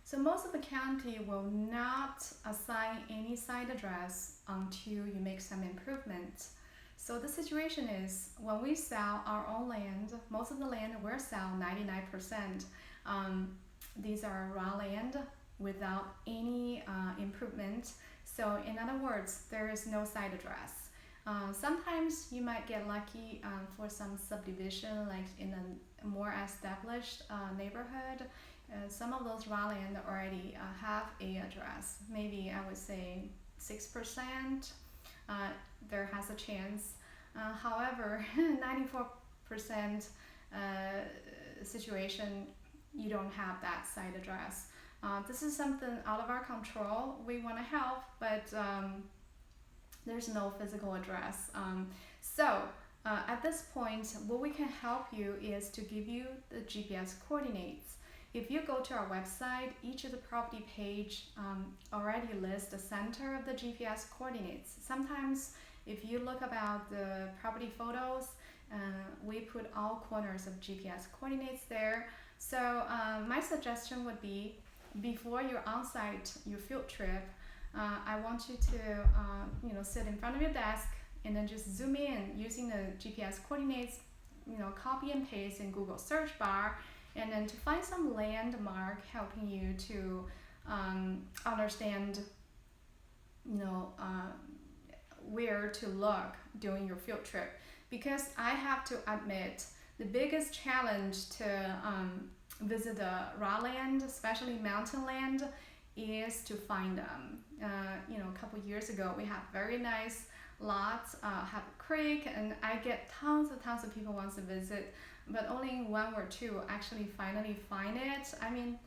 So most of the county will not assign any site address until you make some improvements. So the situation is when we sell our own land, most of the land we'll sell 99%. These are raw land without any improvement. So in other words, there is no site address. Sometimes you might get lucky for some subdivision, like in a more established neighborhood. Some of those raw land already have a address. Maybe I would say 6%. There has a chance. However, 94% situation, you don't have that site address. This is something out of our control. We want to help, but there's no physical address. At this point, what we can help you is to give you the GPS coordinates. If you go to our website, each of the property page already lists the center of the GPS coordinates. Sometimes if you look about the property photos, we put all corners of GPS coordinates there. So my suggestion would be, before you're on-site, your field trip, I want you to sit in front of your desk and then just zoom in using the GPS coordinates, copy and paste in Google search bar, and then to find some landmark helping you to understand where to look during your field trip. Because I have to admit, the biggest challenge to visit the raw land, especially mountain land, is to find them. A couple years ago, we had very nice lots, have a creek, and I get tons of people wants to visit, but only one or two actually finally find it. I mean,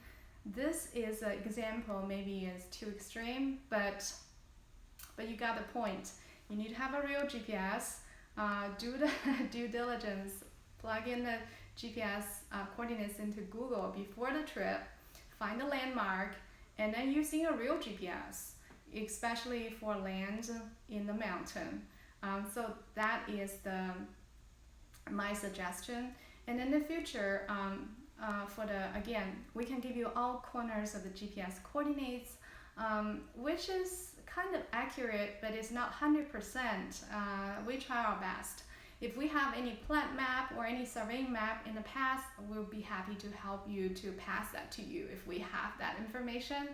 this is an example, maybe is too extreme, but you got the point. You need to have a real GPS, do the due diligence, plug in the GPS coordinates into Google before the trip, find the landmark, and then using a real GPS, especially for land in the mountain. So that is my suggestion. And in the future, we can give you all corners of the GPS coordinates, which is kind of accurate, but it's not 100%. We try our best. If we have any plat map or any surveying map in the past, we'll be happy to help you to pass that to you if we have that information.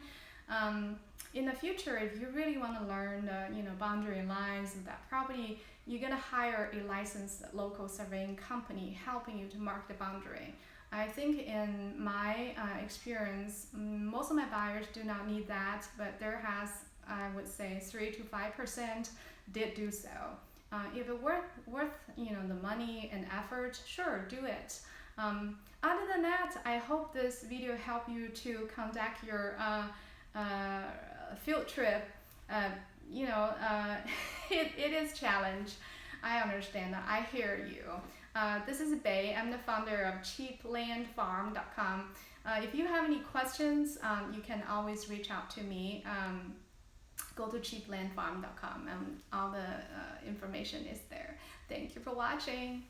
In the future, if you really want to learn the boundary lines of that property, you're going to hire a licensed local surveying company helping you to mark the boundary. I think in my experience, most of my buyers do not need that, but there has, I would say, 3 to 5% did do so. If it's worth the money and effort, sure, do it. Other than that, I hope this video helped you to conduct your field trip. It is challenge. I understand that. I hear you. This is Bei. I'm the founder of CheapLandFarm.com. If you have any questions, you can always reach out to me. Go to CheapLandFarm.com and all the information is there. Thank you for watching.